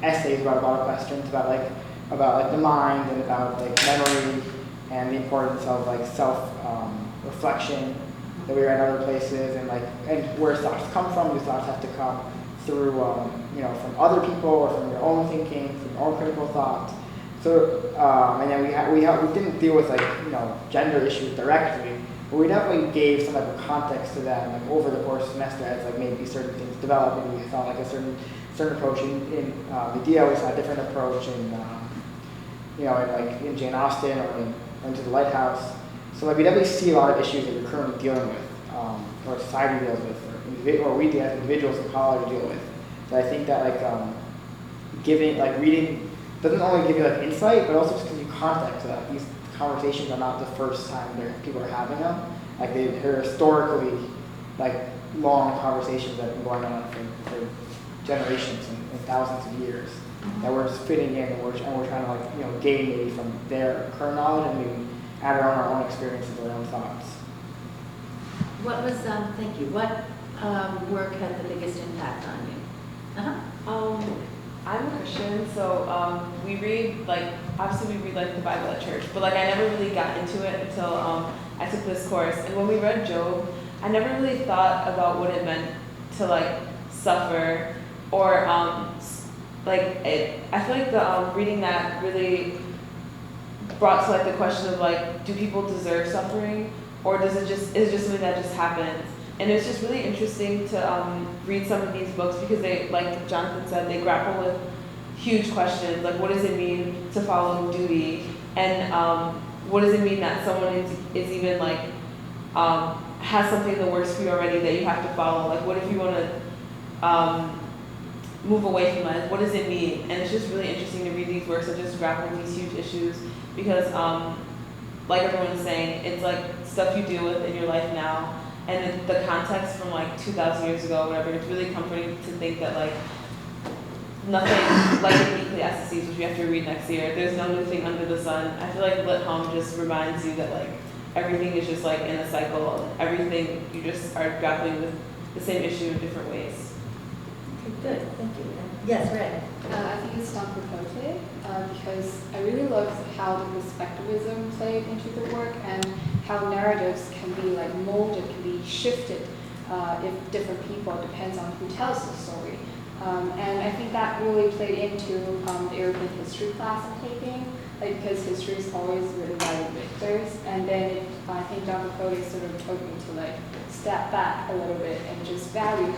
essays about a lot of questions about like the mind and about like memory and the importance of like self reflection that we read in other places, and where thoughts come from. These thoughts have to come through from other people or from your own thinking, from your own critical thought. So and then we didn't deal with gender issues directly, but we definitely gave some type of context to them like over the course of the semester as like maybe certain things developed, and we saw like a certain approach in the DL. We saw a different approach in Jane Austen or Into the Lighthouse. So like we definitely see a lot of issues that we're currently dealing with, or society deals with, or we as individuals in college deal with. So I think that reading doesn't only give you like insight, but also just gives you context so that these conversations are not the first time people are having them. Like they're historically like long conversations that have been going on for generations and thousands of years. That we're just fitting in, and we're trying to gain maybe from their current knowledge and maybe add our own experiences, our own thoughts. What was thank you. What work had the biggest impact on you? I'm a Christian, so we read obviously we read the Bible at church, but I never really got into it until I took this course. And when we read Job, I never really thought about what it meant to suffer or I feel like the reading that really brought to the question of do people deserve suffering, or is it just something that just happens? And it's just really interesting to read some of these books because they, like Jonathan said, they grapple with huge questions like what does it mean to follow duty, and what does it mean that someone is even has something in the works for you already that you have to follow? What if you want to move away from that? What does it mean? And it's just really interesting to read these works that just grapple with these huge issues because, like everyone was saying, it's stuff you deal with in your life now, and the context from 2,000 years ago, whatever. It's really comforting to think that nothing in Ecclesiastes, which we have to read next year. There's no new thing under the sun. I feel like Lit Hum just reminds you that everything is just in a cycle. Everything you just are grappling with the same issue in different ways. Good, thank you. Yes, Red. I think it's Don Quixote because I really love how the perspectivism played into the work and how narratives can be molded, can be shifted if different people, depends on who tells the story. And I think that really played into the European history class I'm taking, because history is always written by the victors, and then I think Don Quixote sort of told me to step back a little bit and just value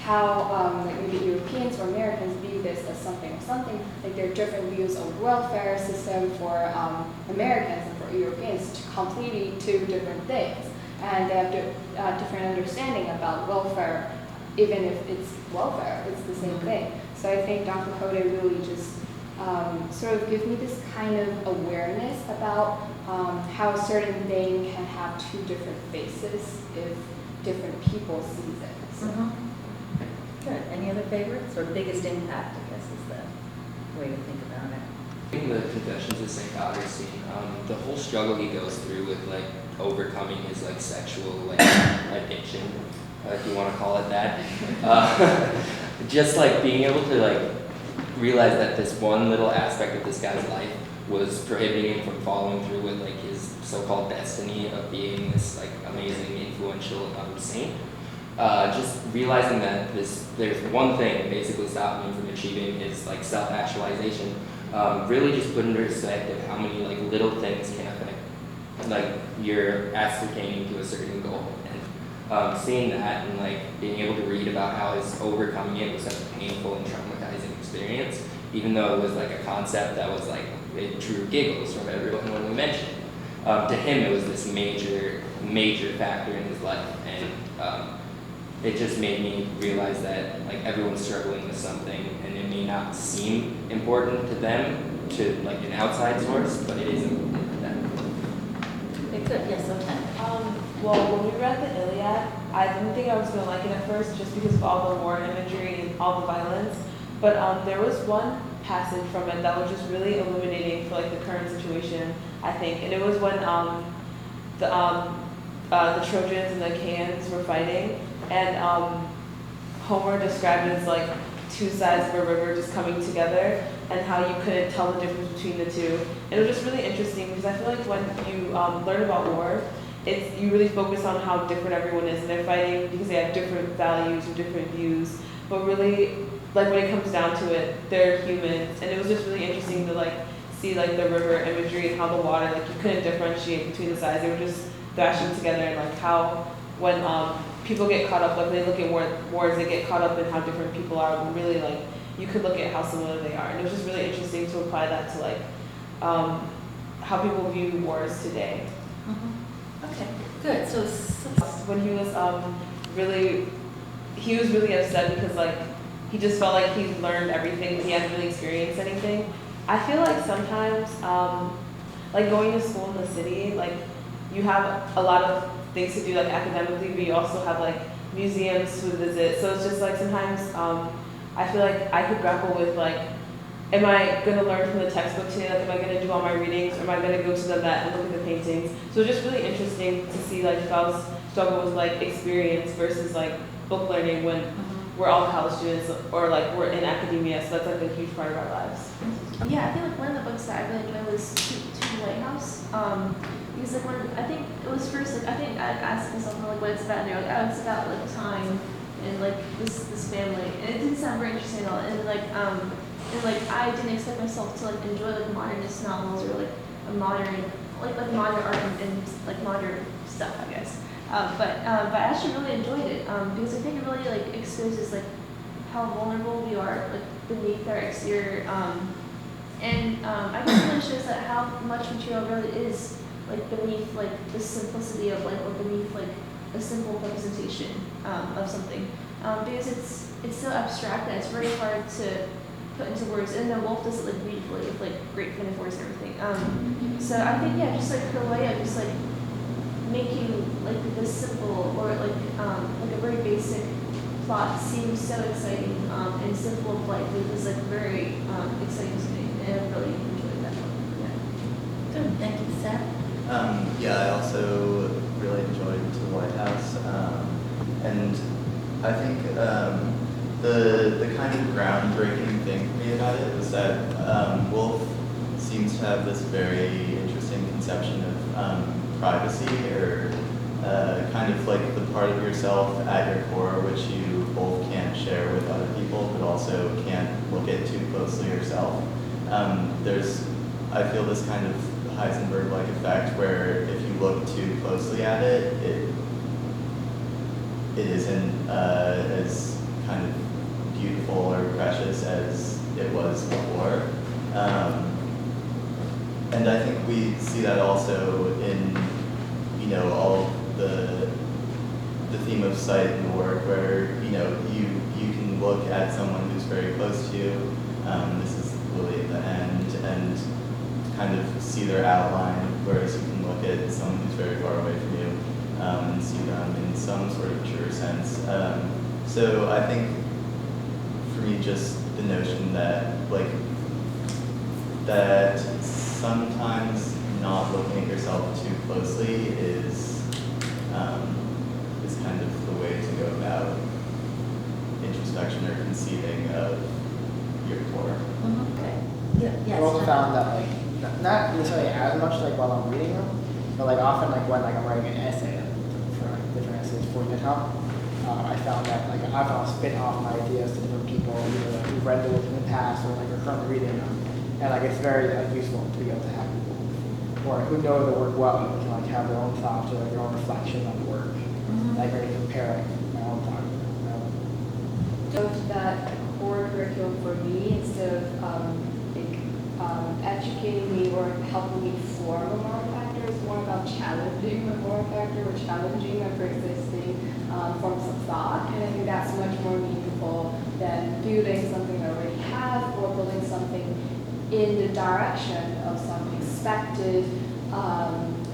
how maybe Europeans or Americans view this as something. There are different views of welfare system for Americans and for Europeans, completely two different things. And they have different understanding about welfare, even if it's welfare, it's the same thing. So I think Don Quixote really just sort of gives me this kind of awareness about how a certain thing can have two different faces if different people see it. So. Good. Any other favorites or biggest impact, I guess, is the way to think about it. In the Confessions of St. Augustine, the whole struggle he goes through with overcoming his sexual addiction, if you want to call it that, just being able to realize that this one little aspect of this guy's life was prohibiting him from following through with his so-called destiny of being this amazing influential saint. Just realizing that there's one thing that basically stopped me from achieving his self-actualization, really just put into perspective how many little things can affect you're ascertaining to a certain goal, and seeing that and being able to read about how his overcoming it was such a painful and traumatizing experience, even though it was a concept that was it drew giggles from everyone when we mentioned it. To him, it was this major factor in his life, and it just made me realize that everyone's struggling with something, and it may not seem important to them, to an outside source, but it is important to them. Okay, good. Yes, sometimes. Well, when we read the Iliad, I didn't think I was going to like it at first just because of all the war imagery and all the violence, but there was one passage from it that was just really illuminating for the current situation, I think, and it was when the Trojans and the Achaeans were fighting, and Homer described it as two sides of a river just coming together and how you couldn't tell the difference between the two. And it was just really interesting because I feel like when you learn about war, you really focus on how different everyone is, and they're fighting because they have different values or different views. But really, like when it comes down to it, they're humans, and it was just really interesting to like see like the river imagery and how the water, like you couldn't differentiate between the sides. They were just thrashing together, and like how when people get caught up, like when they look at wars, they get caught up in how different people are. When really, like you could look at how similar they are, and it was just really interesting to apply that to like how people view wars today. Okay, good. So When he was he was really upset because like he just felt like he learned everything, but he hadn't really experienced anything. I feel like sometimes like going to school in the city, like you have a lot of things to do like academically, but you also have like museums to visit. So it's just like sometimes I feel like I could grapple with like, am I going to learn from the textbook today? Like, am I going to do all my readings? Or am I going to go to the Met and look at the paintings? So it's just really interesting to see like Fel's struggle with like experience versus like book learning when we're all college students or like we're in academia. So that's like a huge part of our lives. Yeah, I feel like one of the books that I really enjoyed was To White House. Because like I think it was first like I think I asked myself like what it's about, and they're like, oh, it's about like time and like this family, and it didn't sound very interesting at all. And like I didn't expect myself to like enjoy like modernist novels or like a modern modern art and like modern stuff, I guess. But I actually really enjoyed it because I think it really like exposes like how vulnerable we are like beneath our exterior, and I guess it really shows that how much material really is like beneath like the simplicity of like or beneath like a simple representation of something, because it's so abstract that it's very hard to put into words, and then Wolf does it like beautifully with like great metaphors and everything. So I think just like her way of just like making like this simple or like a very basic plot seem so exciting and simple of life. It was like very exciting to me, and I really enjoyed that book. Yeah. good. Thank you, Seth. Yeah, I also really enjoyed To the White House, and I think the kind of groundbreaking thing for me about it was that Wolf seems to have this very interesting conception of privacy, or kind of like the part of yourself at your core which you both can't share with other people, but also can't look at too closely yourself. I feel this kind of Heisenberg-like effect where if you look too closely at it, it isn't as kind of beautiful or precious as it was before. And I think we see that also in, all the theme of sight in the work, where, you can look at someone who's very close to you, this is Lily at the end, and kind of see their outline, whereas you can look at someone who's very far away from you and see them in some sort of truer sense. So I think for me, just the notion that that sometimes not looking at yourself too closely is kind of the way to go about introspection or conceiving of your core. Okay. Yeah. Yes. I also found that not necessarily as much while I'm reading them, but often when I'm writing an essay for different essays for GitHub, I found that I'll spit off my ideas to different people either who've read the book in the past or are currently reading them, and it's very useful to be able to have people or who know the work well, who can have their own thoughts or their own reflection on the work, maybe comparing my own thoughts. Of that core curriculum for me, instead of educating me or helping me form a moral factor, it's more about challenging my moral factor or challenging my pre-existing forms of thought. And I think that's much more meaningful than building something I already have or building something in the direction of some expected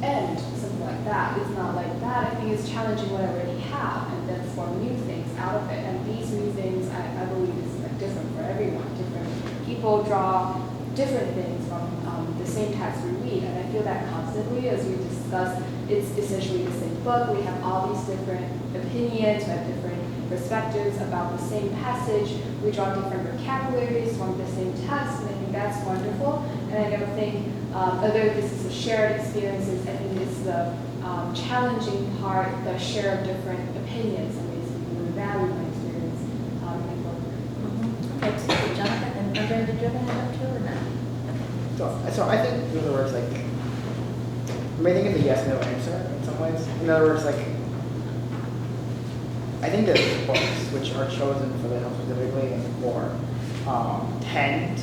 end, something like that. It's not like that. I think it's challenging what I already have and then form new things out of it. And these new things, I believe, is different for everyone. Different people draw different things from the same text we read, and I feel that constantly as we discuss. It's essentially the same book. We have all these different opinions, we have different perspectives about the same passage. We draw different vocabularies from the same text, and I think that's wonderful. And I don't think, although this is a shared experiences, I think it's the challenging part, the share of different opinions, and basically we value my experience in my book. Okay, thank you, Jonathan. And Andrea, did you have a hand up too or not? So I think, in other words, like, I think it's a yes/no answer in some ways. In other words, like, I think that the books which are chosen for the help specifically and more tend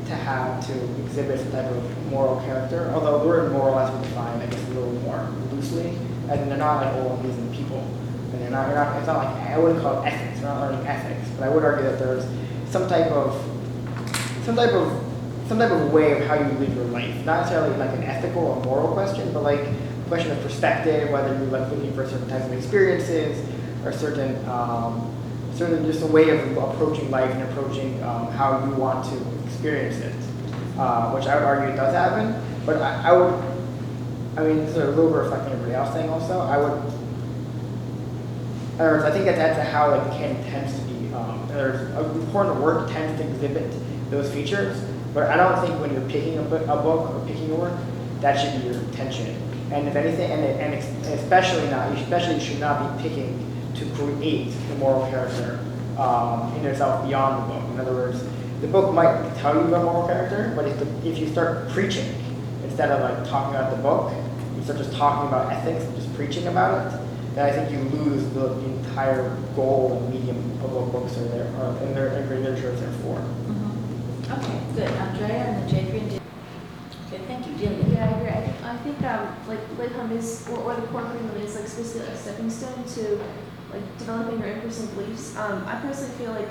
to exhibit some type of moral character. Although the word moral has been defined, I guess, a little more loosely, and they're not like all these in people, and it's not like, I wouldn't call it ethics. We're not learning ethics, but I would argue that there's some type of way of how you live your life. Not necessarily like an ethical or moral question, but like a question of perspective, whether you're like looking for certain types of experiences or certain just a way of approaching life and approaching how you want to experience it, which I would argue it does happen. But I mean, this is a little bit reflecting everybody else saying also. In other words, I think that's how like the canon tends to be. In other words, important work tends to exhibit those features, but I don't think when you're picking a book or picking a work, that should be your intention. And if anything, and especially you should not be picking to create the moral character in yourself beyond the book. In other words, the book might tell you about moral character, but if you start preaching instead of like talking about the book, you start just talking about ethics and just preaching about it, then I think you lose the entire goal and medium of what books are there, and their literature is there for. Okay, good. Andrea and then Jeffrey and okay, thank you. Delia. Yeah, I agree. I think like Lit-Hum is, or the core curriculum is like supposed to be a stepping stone to like developing your in-person beliefs. I personally feel like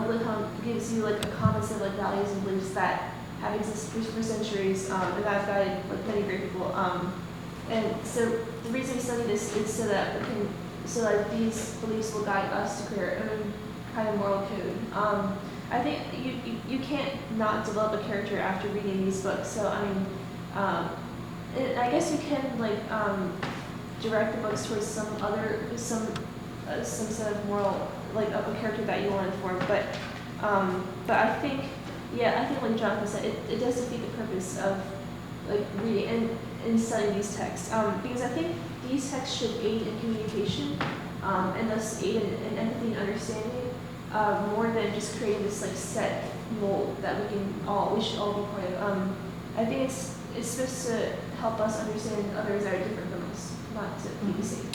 Lit-Hum gives you like a common set of like values and beliefs that have existed for centuries, and that have guided like many great people. And so the reason we study this is so that these beliefs will guide us to create our own kind of moral code. I think you can't not develop a character after reading these books. So I mean, I guess you can like direct the books towards some set of moral, like of a character that you want to form. But I think like Jonathan said, it does defeat the purpose of like reading and studying these texts, because I think these texts should aid in communication, and thus aid in empathy and understanding, more than just creating this like set mold that we should all be part of. I think it's supposed to help us understand others that are different from us, not to be the same.